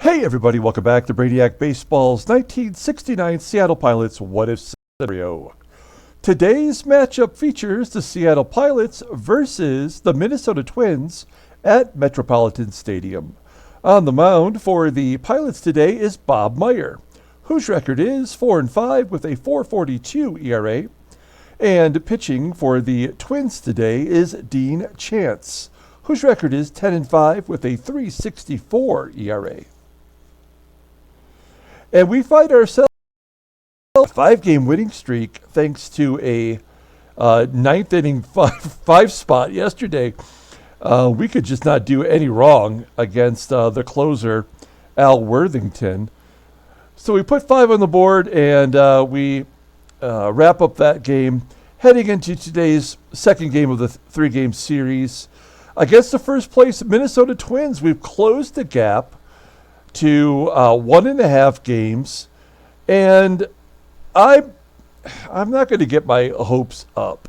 Hey everybody, welcome back to Brainiac Baseball's 1969 Seattle Pilots What If Scenario. Today's matchup features the Seattle Pilots versus the Minnesota Twins at Metropolitan Stadium. On the mound for the Pilots today is Bob Meyer, whose record is 4-5 with a 4.42 ERA. And pitching for the Twins today is Dean Chance, whose record is 10-5 with a 3.64 ERA. And we find ourselves a 5-game winning streak thanks to a ninth inning five spot yesterday. We could just not do any wrong against the closer, Al Worthington. So we put 5 on the board, and we wrap up that game, heading into today's second game of the 3-game series. Against the first place Minnesota Twins, we've closed the gap to 1.5 games, and I'm not going to get my hopes up,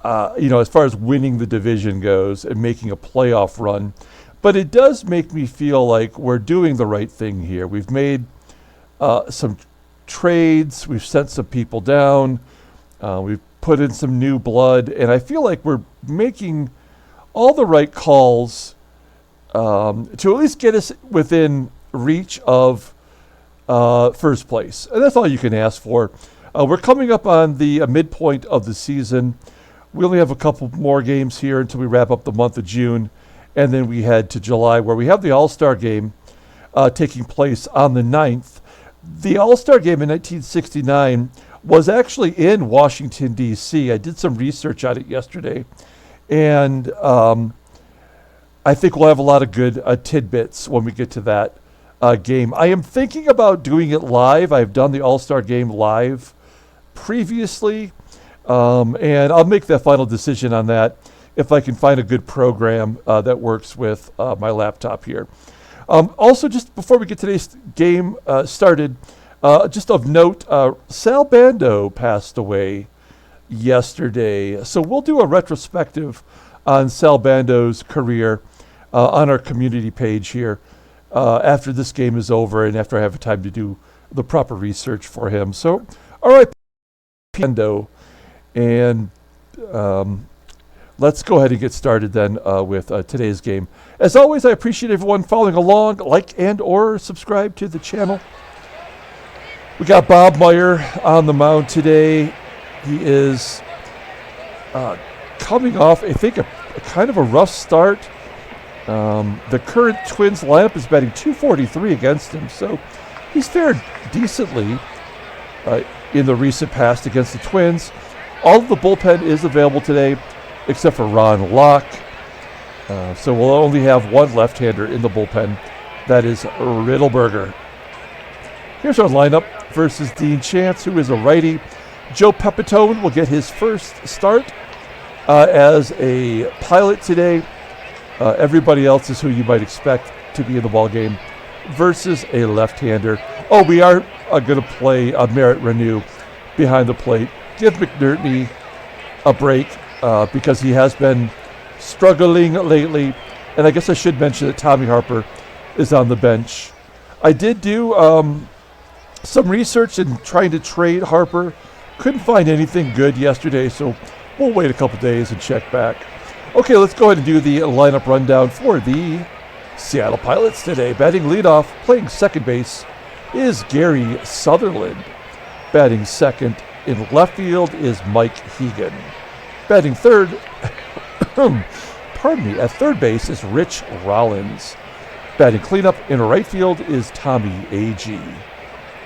as far as winning the division goes and making a playoff run. But it does make me feel like we're doing the right thing here. We've made some trades, we've sent some people down, we've put in some new blood, and I feel like we're making all the right calls to at least get us within reach of first place. And that's all you can ask for. We're coming up on the midpoint of the season. We only have a couple more games here until we wrap up the month of June. And then we head to July, where we have the All-Star game taking place on the 9th. The All-Star game in 1969 was actually in Washington, D.C. I did some research on it yesterday. And I think we'll have a lot of good tidbits when we get to that game. I am thinking about doing it live. I've done the All-Star game live previously, and I'll make the final decision on that if I can find a good program that works with my laptop here. Also, just before we get today's game started, just of note, Sal Bando passed away yesterday. So we'll do a retrospective on Sal Bando's career on our community page here after this game is over and after I have time to do the proper research for him. So, all right, Bando, and let's go ahead and get started then with today's game. As always, I appreciate everyone following along. Like and or subscribe to the channel. We got Bob Meyer on the mound today. He is coming off, I think, a kind of a rough start. The current Twins lineup is batting .243 against him, so he's fared decently in the recent past against the Twins. All of the bullpen is available today, except for Ron Locke. So we'll only have one left-hander in the bullpen. That is Riddleberger. Here's our lineup versus Dean Chance, who is a righty. Joe Pepitone will get his first start as a Pilot today. Everybody else is who you might expect to be in the ball game versus a left-hander. Oh, we are going to play Merritt Ranew behind the plate. Give McNerney a break because he has been struggling lately. And I guess I should mention that Tommie Harper is on the bench. I did do some research in trying to trade Harper. Couldn't find anything good yesterday, so we'll wait a couple days and check back. Okay, let's go ahead and do the lineup rundown for the Seattle Pilots today. Batting leadoff, playing second base, is Gary Sutherland. Batting second in left field is Mike Hegan. Batting third, at third base is Rich Rollins. Batting cleanup in right field is Tommie Agee.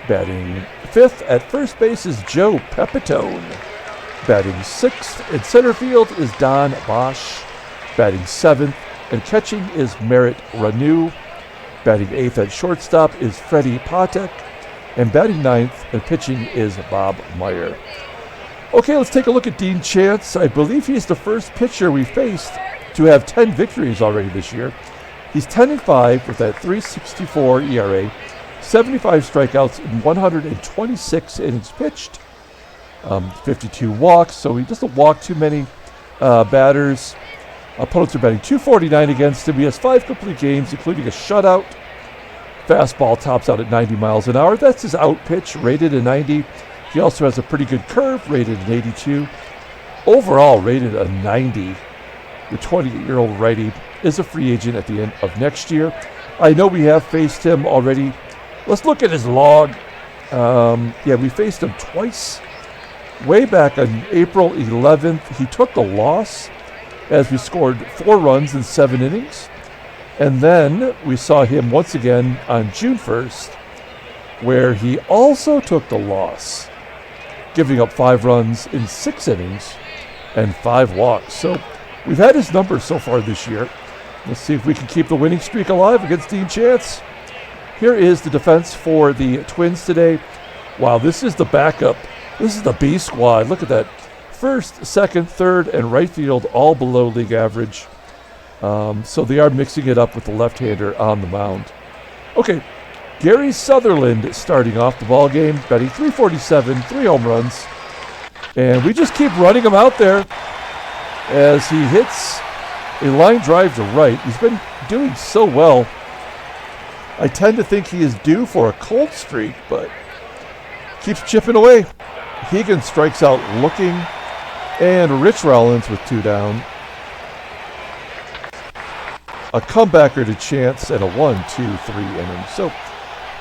Batting fifth at first base is Joe Pepitone. Batting sixth in center field is Don Bosch. Batting seventh and catching is Merritt Ranew. Batting eighth at shortstop is Freddie Patek. And batting ninth and pitching is Bob Meyer. Okay, let's take a look at Dean Chance. I believe he's the first pitcher we faced to have 10 victories already this year. He's 10-5 with that 3.64 ERA, 75 strikeouts in 126 innings pitched, 52 walks, so he doesn't walk too many batters. Opponents are batting .249 against him. He has 5 complete games, including a shutout. fastball tops out at 90 miles an hour. That's his out pitch, rated at 90. He also has a pretty good curve, rated at 82. Overall, rated a 90. The 28-year-old righty is a free agent at the end of next year. I know we have faced him already. Let's look at his log. We faced him twice. Way back on April 11th, he took the loss as we scored 4 runs in 7 innings. And then we saw him once again on June 1st, where he also took the loss, giving up 5 runs in 6 innings and 5 walks. So we've had his numbers so far this year. Let's see if we can keep the winning streak alive against Dean Chance. Here is the defense for the Twins today. Wow, this is the backup. This is the B squad. Look at that. First, second, third, and right field all below league average. So they are mixing it up with the left-hander on the mound. Okay, Gary Sutherland starting off the ball game, batting .347, 3 home runs. And we just keep running him out there as he hits a line drive to right. He's been doing so well. I tend to think he is due for a cold streak, but keeps chipping away. Hegan strikes out looking, and Rich Rollins with 2 down. A comebacker to Chance and a 1-2-3 inning. So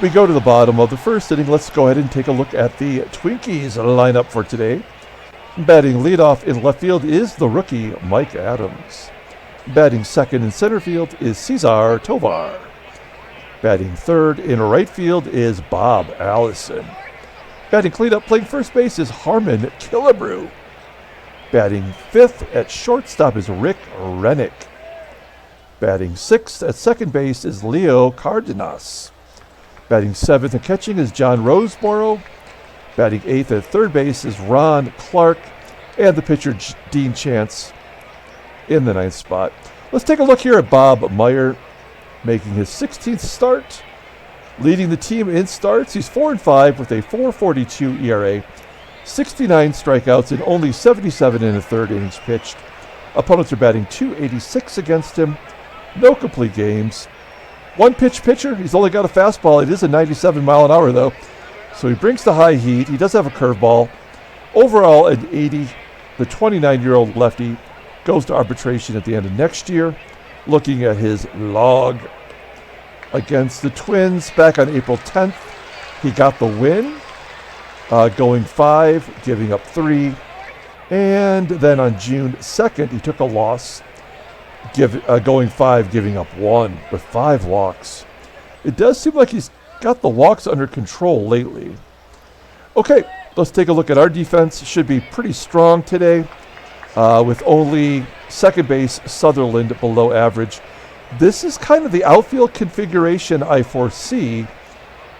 we go to the bottom of the first inning. Let's go ahead and take a look at the Twinkies lineup for today. Batting leadoff in left field is the rookie Mike Adams. Batting second in center field is Cesar Tovar. Batting third in right field is Bob Allison. Batting cleanup playing first base is Harmon Killebrew. Batting fifth at shortstop is Rick Renick. Batting sixth at second base is Leo Cardenas. Batting seventh and catching is John Roseboro. Batting eighth at third base is Ron Clark. And the pitcher Dean Chance in the ninth spot. Let's take a look here at Bob Meyer, making his 16th start. Leading the team in starts, he's 4-5 with a 4.42 ERA, 69 strikeouts and only 77 and a third innings pitched. Opponents are batting .286 against him. No complete games. One pitch pitcher. He's only got a fastball. It is a 97 mile an hour though. So he brings the high heat. He does have a curveball. Overall at 80, the 29-year-old lefty goes to arbitration at the end of next year. Looking at his log against the Twins back on April 10th, he got the win, going 5, giving up 3. And then on June 2nd, he took a loss, going 5, giving up 1 with 5 walks. It does seem like he's got the walks under control lately. Okay, let's take a look at our defense. Should be pretty strong today, with only second base Sutherland below average. This is kind of the outfield configuration I foresee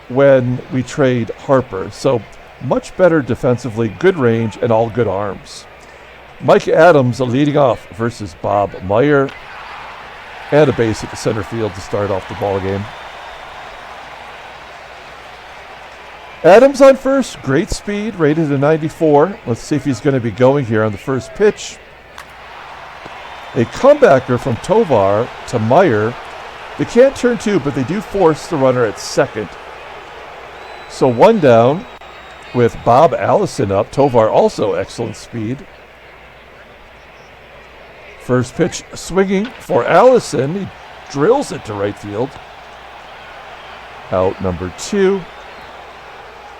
when we trade Harper. So much better defensively, good range, and all good arms. Mike Adams leading off versus Bob Meyer. And a base at the center field to start off the ball game. Adams on first, great speed, rated a 94. Let's see if he's going to be going here on the first pitch. A comebacker from Tovar to Meyer. They can't turn 2, but they do force the runner at second. So 1 down with Bob Allison up. Tovar also excellent speed. First pitch swinging for Allison. He drills it to right field. Out number 2.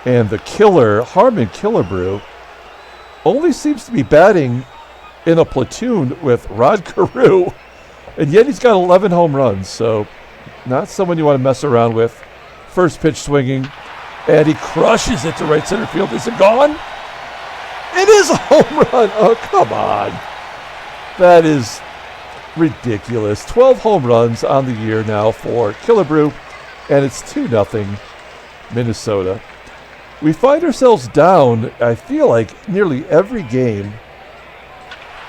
And the killer, Harmon Killebrew, only seems to be batting in a platoon with Rod Carew, and yet he's got 11 home runs, so not someone you want to mess around with. First pitch swinging, and he crushes it to right center field. Is it gone? It is a home run. Oh, come on. That is ridiculous. 12 home runs on the year now for Killebrew, and it's 2-0 Minnesota. We find ourselves down, I feel like, nearly every game,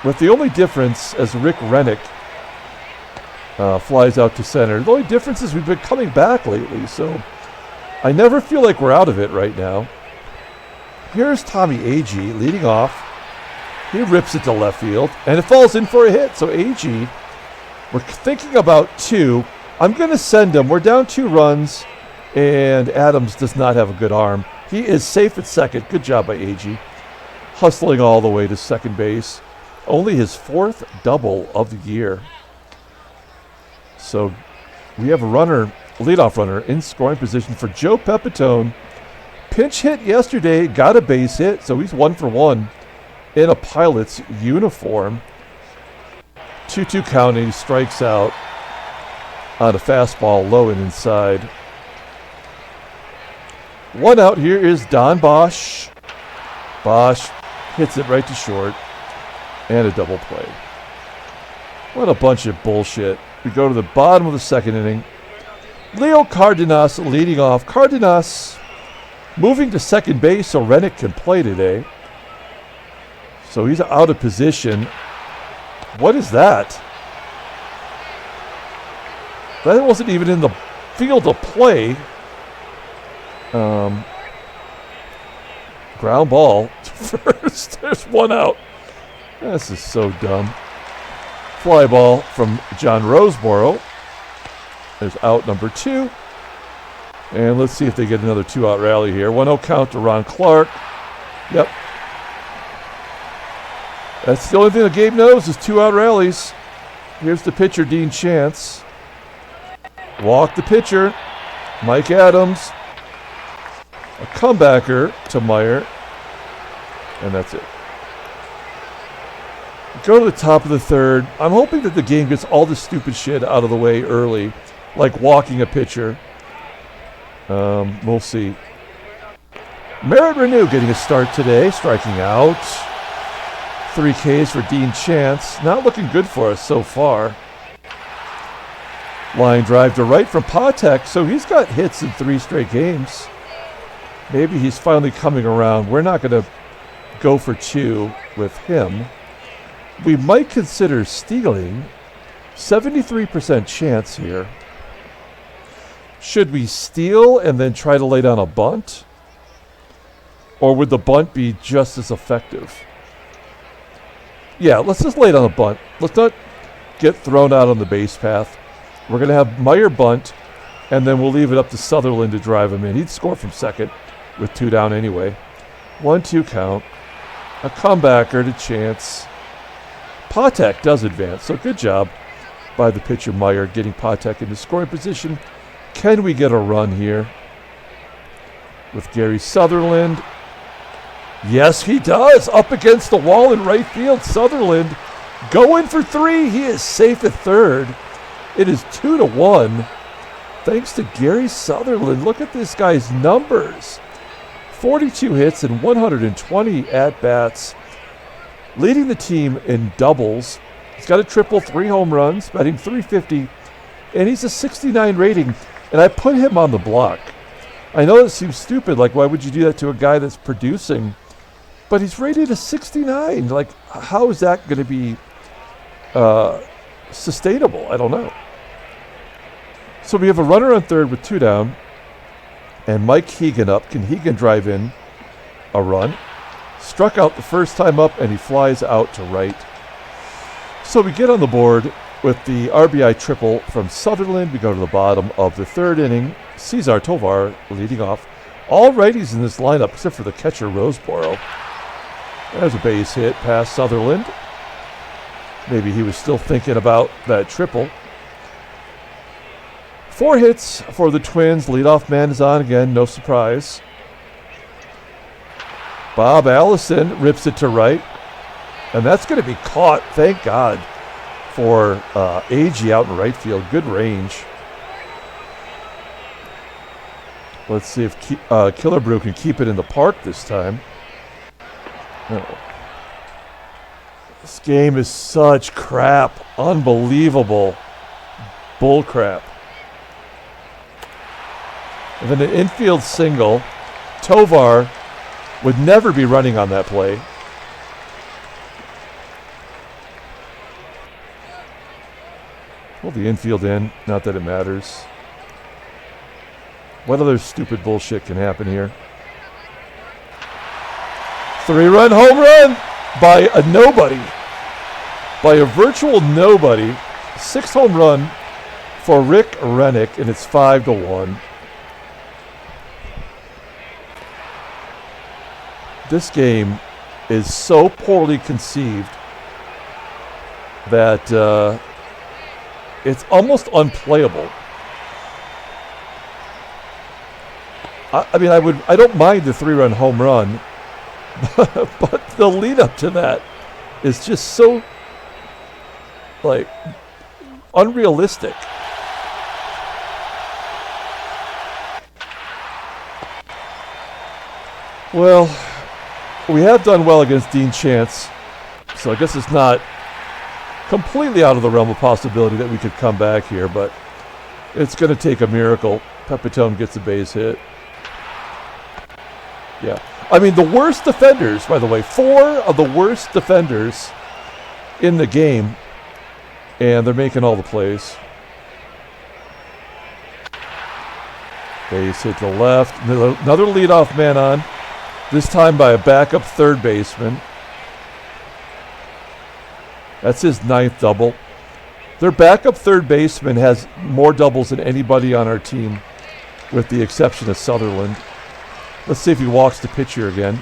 with the only difference as Rick Renick flies out to center. The only difference is we've been coming back lately, so I never feel like we're out of it right now. Here's Tommie Agee leading off. He rips it to left field, and it falls in for a hit. So Agee, we're thinking about 2. I'm going to send him. We're down 2 runs. And Adams does not have a good arm. He is safe at second. Good job by Agee. Hustling all the way to second base. Only his 4th double of the year. So we have a runner, leadoff runner, in scoring position for Joe Pepitone. Pinch hit yesterday, got a base hit, so he's 1 for 1 in a Pilot's uniform. 2-2 count, and he strikes out on a fastball low and inside. 1 out. Here is Don Bosch. Bosch hits it right to short, and a double play. What a bunch of bullshit. We go to the bottom of the second inning. Leo Cardenas leading off. Cardenas moving to second base so Renick can play today. So he's out of position. What is that? That wasn't even in the field of play. Ground ball to first. There's 1 out. This is so dumb. Fly ball from John Roseboro. There's out number 2. And let's see if they get another 2-out rally here. 1-0 count to Ron Clark. Yep. That's the only thing that Gabe knows is 2-out rallies. Here's the pitcher, Dean Chance. Walk the pitcher, Mike Adams. A comebacker to Meyer. And that's it. Go to the top of the third. I'm hoping that the game gets all this stupid shit out of the way early, like walking a pitcher. We'll see. Merritt Ranew getting a start today, striking out. 3 Ks for Dean Chance. Not looking good for us so far. Line drive to right from Patek, so he's got hits in 3 straight games. Maybe he's finally coming around. We're not going to go for 2 with him. We might consider stealing. 73% chance here. Should we steal and then try to lay down a bunt? Or would the bunt be just as effective? Yeah, let's just lay down a bunt. Let's not get thrown out on the base path. We're going to have Meyer bunt, and then we'll leave it up to Sutherland to drive him in. He'd score from second with 2 down anyway. 1-2 count. A comebacker to Chance. Patek does advance, so good job by the pitcher Meyer getting Patek into scoring position. Can we get a run here with Gary Sutherland? Yes, he does. Up against the wall in right field. Sutherland going for 3. He is safe at third. It is 2-1. Thanks to Gary Sutherland. Look at this guy's numbers. 42 hits and 120 at-bats. Leading the team in doubles. He's got a triple, 3 home runs, batting .350, and he's a 69 rating. And I put him on the block. I know it seems stupid, like why would you do that to a guy that's producing? But he's rated a 69. Like, how is that going to be sustainable? I don't know. So we have a runner on third with 2 down, and Mike Hegan up. Can Hegan drive in a run? Struck out the first time up, and he flies out to right. So we get on the board with the RBI triple from Sutherland. We go to the bottom of the third inning. Cesar Tovar leading off. All righties in this lineup except for the catcher, Roseboro. There's a base hit past Sutherland. Maybe he was still thinking about that triple. 4 hits for the Twins. Leadoff man is on again, no surprise. Bob Allison rips it to right. And that's going to be caught, thank God, for Agee out in right field. Good range. Let's see if Killebrew can keep it in the park this time. Oh. This game is such crap. Unbelievable bull crap. And then an infield single. Tovar would never be running on that play. Pull the infield in. Not that it matters. What other stupid bullshit can happen here? 3-run home run by a nobody. By a virtual nobody. 6th home run for Renick, and it's 5-1. This game is so poorly conceived that it's almost unplayable. I mean, I don't mind the 3-run home run, but the lead up to that is just so, like, unrealistic. Well, we have done well against Dean Chance, so I guess it's not completely out of the realm of possibility that we could come back here, but it's going to take a miracle. Pepitone gets a base hit. Yeah. I mean, the worst defenders, by the way, 4 of the worst defenders in the game, and they're making all the plays. Base hit to left. Another leadoff man on, this time by a backup third baseman. That's his 9th double. Their backup third baseman has more doubles than anybody on our team, with the exception of Sutherland. Let's see if he walks the pitcher again.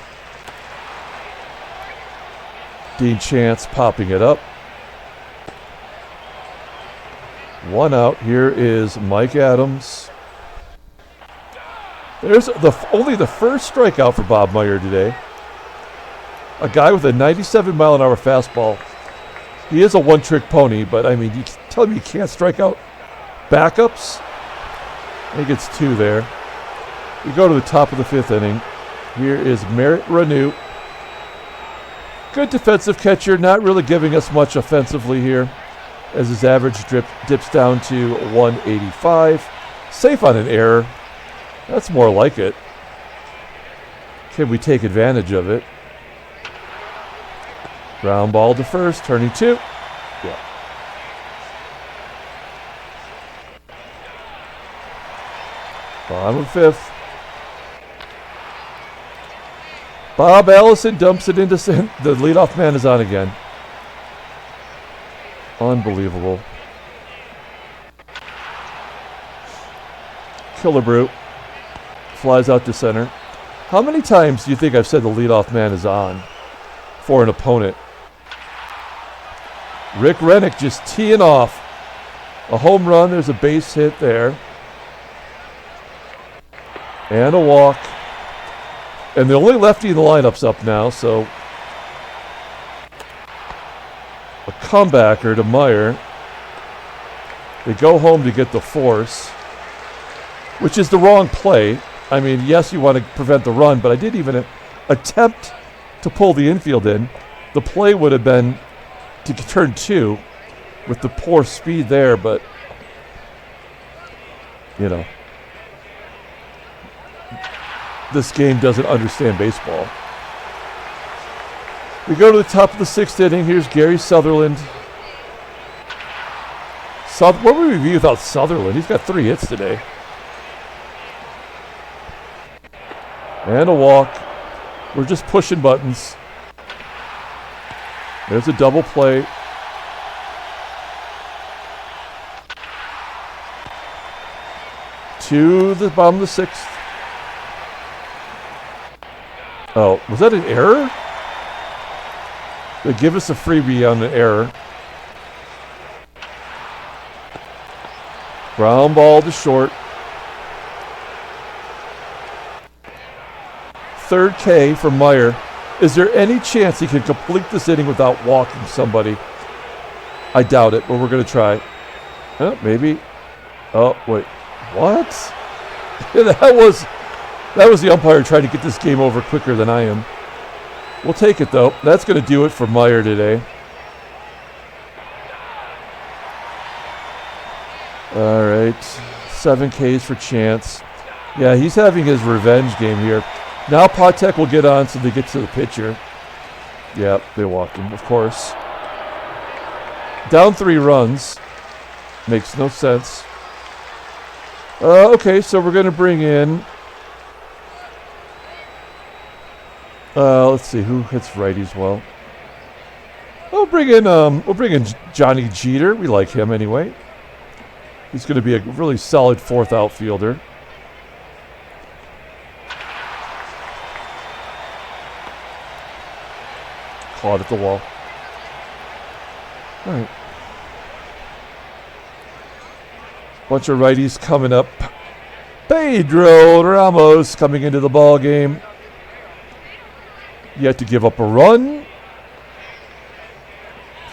Dean Chance popping it up. 1 out. Here is Mike Adams. There's only the first strikeout for Bob Meyer today. A guy with a 97-mile-an-hour fastball. He is a one-trick pony, but I mean, you tell me you can't strike out backups? I think it's 2 there. We go to the top of the 5th inning. Here is Merritt Ranew. Good defensive catcher, not really giving us much offensively here, as his average dips down to 185. Safe on an error. That's more like it. Can we take advantage of it? Ground ball to first, turning 2. Yeah. Bottom of 5th. Bob Allison dumps it into center. The leadoff man is on again. Unbelievable. Killebrew flies out to center. How many times do you think I've said the leadoff man is on for an opponent? Rick Renick just teeing off. A home run. There's a base hit there. And a walk. And the only lefty in the lineup's up now, so a comebacker to Meyer. They go home to get the force, which is the wrong play. I mean, yes, you want to prevent the run, but I didn't even attempt to pull the infield in. The play would have been to turn 2 with the poor speed there, but, you know, this game doesn't understand baseball. We go to the top of the 6th inning. Here's Gary Sutherland. What would we be without Sutherland? He's got 3 hits today. And a walk. We're just pushing buttons. There's a double play. To the bottom of the 6th. Oh, was that an error? They give us a freebie on the error. Ground ball to short. 3rd K for Meyer. Is there any chance he can complete this inning without walking somebody? I doubt it, but we're going to try. Maybe. Oh, wait. What? That was the umpire trying to get this game over quicker than I am. We'll take it, though. That's going to do it for Meyer today. All right. 7 Ks for Chance. Yeah, he's having his revenge game here. Now Patek will get on so they get to the pitcher. Yeah, they walked him, of course. Down 3 runs. Makes no sense. Okay, so we're going to bring in... let's see who hits righties well. We'll bring in Johnny Jeter. We like him anyway. He's going to be a really solid 4th outfielder. Clawed at the wall. All right. Bunch of righties coming up. Pedro Ramos coming into the ball game. Yet to give up a run.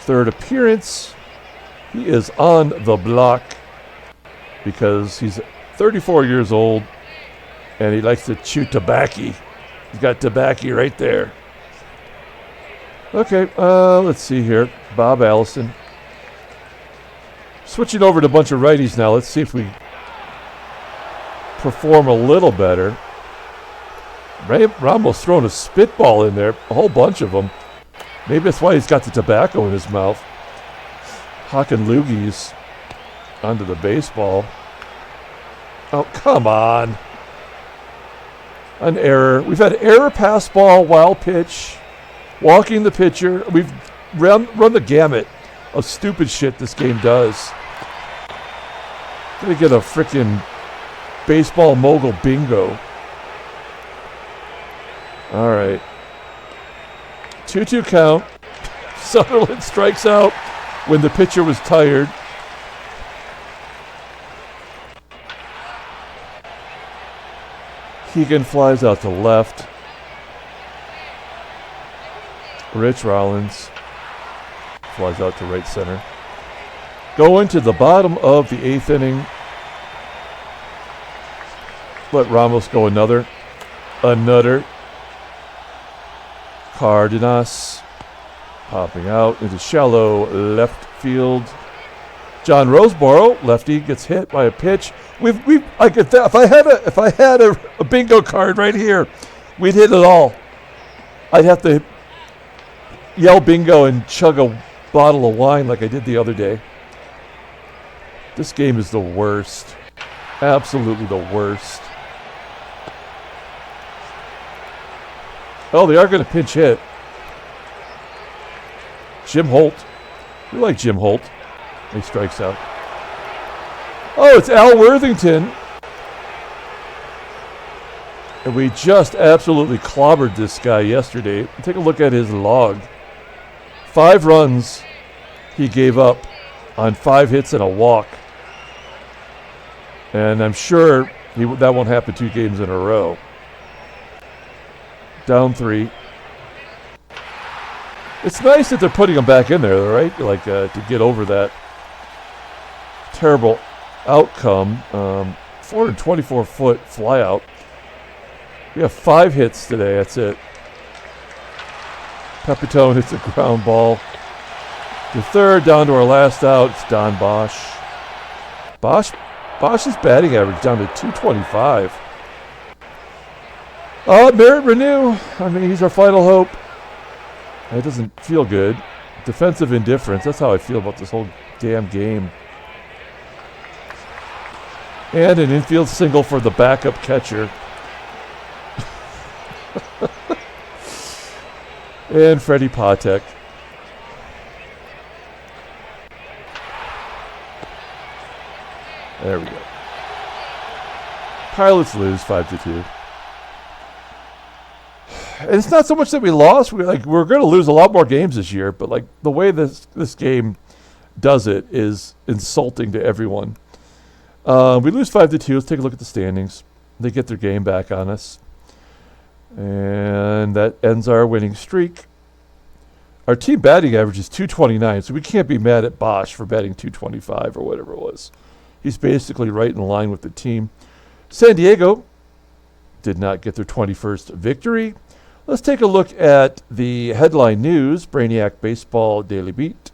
Third appearance. He is on the block because he's 34 years old and he likes to chew tobacco. He's got tobacco right there. Okay, let's see here. Bob Allison. Switching over to a bunch of righties now. Let's see if we perform a little better. Ramos throwing a spitball in there. A whole bunch of them. Maybe that's why he's got the tobacco in his mouth. Hawking loogies onto the baseball. Oh, come on. An error. We've had error pass ball, wild pitch, walking the pitcher. We've run the gamut of stupid shit this game does. Gonna get a freaking baseball mogul bingo. All right. 2-2 count. Sutherland strikes out when the pitcher was tired. Hegan flies out to left. Rich Rollins flies out to right center. Going to the bottom of the 8th inning. Let Ramos go another. Cardenas popping out into shallow left field. John Roseboro, lefty, gets hit by a pitch. I get that. If I had a bingo card right here, we'd hit it all. I'd have to yell bingo and chug a bottle of wine like I did the other day. This game is the worst. Absolutely the worst. Oh, they are going to pinch hit. Jim Holt. We like Jim Holt. He strikes out. Oh, it's Al Worthington. And we just absolutely clobbered this guy yesterday. Take a look at his log. 5 runs he gave up on 5 hits and a walk. And I'm sure that won't happen 2 games in a row. Down 3. It's nice that they're putting him back in there, right? Like to get over that terrible outcome. 424-foot flyout. We have 5 hits today. That's it. Pepitone hits a ground ball. To third, down to our last out. It's Don Bosch. Bosch's batting average down to 225. Merritt Ranew. I mean, he's our final hope. That doesn't feel good. Defensive indifference. That's how I feel about this whole damn game. And an infield single for the backup catcher. And Freddie Patek. There we go. Pilots lose 5-2. And it's not so much that we lost. We're going to lose a lot more games this year, but like the way this game does it is insulting to everyone. We lose 5-2. Let's take a look at the standings. They get their game back on us. And that ends our winning streak. Our team batting average is 229, so we can't be mad at Bosch for batting 225 or whatever it was. He's basically right in line with the team. San Diego did not get their 21st victory. Let's take a look at the headline news. Brainiac Baseball Daily Beat.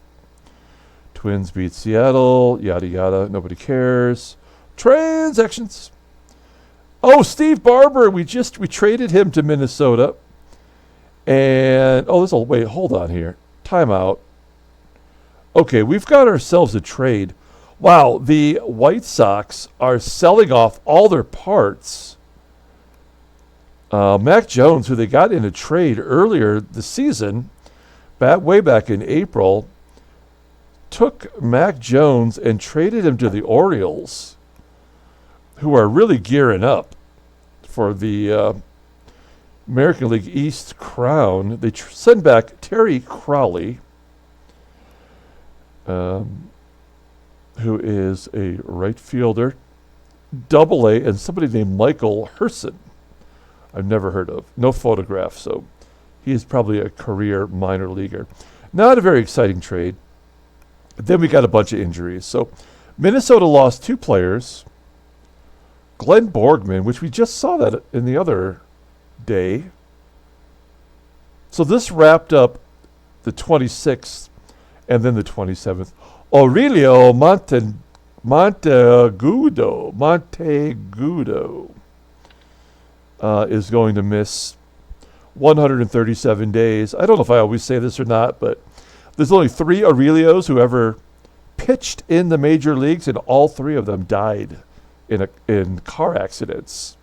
Twins beat Seattle. Yada, yada. Nobody cares. Transactions. Oh, Steve Barber. We traded him to Minnesota. And, wait, hold on here. Timeout. Okay, we've got ourselves a trade. Wow, the White Sox are selling off all their parts. Mac Jones, who they got in a trade earlier this season, way back in April, took Mac Jones and traded him to the Orioles, who are really gearing up for the American League East crown. They send back Terry Crowley, who is a right fielder, Double A, and somebody named Michael Herson. I've never heard of. No photograph, so he is probably a career minor leaguer. Not a very exciting trade. Then we got a bunch of injuries. So Minnesota lost 2 players. Glenn Borgman, which we just saw that in the other day. So this wrapped up the 26th and then the 27th. Aurelio Monteagudo is going to miss 137 days. I don't know if I always say this or not, but there's only 3 Aurelios who ever pitched in the major leagues, and all 3 of them died in car accidents.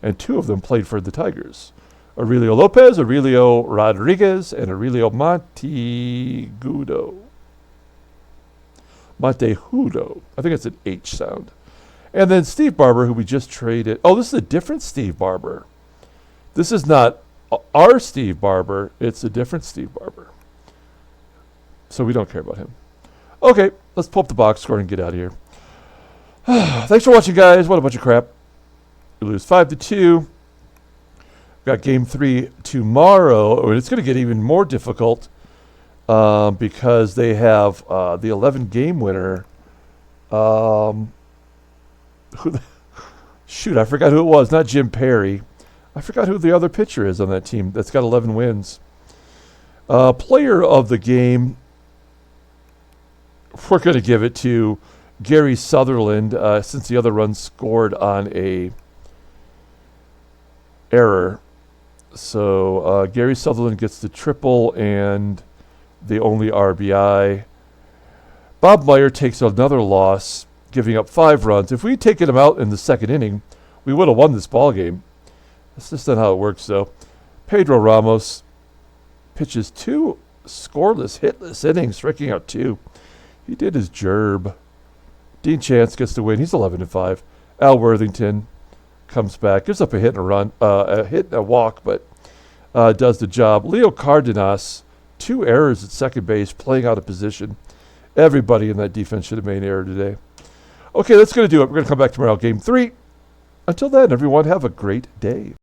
And 2 of them played for the Tigers. Aurelio Lopez, Aurelio Rodriguez, and Aurelio Monteagudo. Monteagudo. I think it's an H sound. And then Steve Barber, who we just traded. Oh, this is a different Steve Barber. This is not our Steve Barber. It's a different Steve Barber. So we don't care about him. Okay, let's pull up the box score and get out of here. Thanks for watching, guys. What a bunch of crap. We lose 5-2. Got game 3 tomorrow. And it's going to get even more difficult because they have the 11-game winner. Shoot, I forgot who it was. Not Jim Perry. I forgot who the other pitcher is on that team that's got 11 wins. Player of the game, we're going to give it to Gary Sutherland since the other run scored on a error. So Gary Sutherland gets the triple and the only RBI. Bob Meyer takes another loss, giving up 5 runs. If we'd taken him out in the second inning, we would have won this ball game. That's just not how it works, though. Pedro Ramos pitches 2 scoreless, hitless innings, striking out 2. He did his gerb. Dean Chance gets the win. He's 11-5. Al Worthington comes back, gives up a hit and a run, a hit and a walk, but does the job. Leo Cardenas, 2 errors at second base, playing out of position. Everybody in that defense should have made an error today. Okay, that's going to do it. We're going to come back tomorrow, game 3. Until then, everyone, have a great day.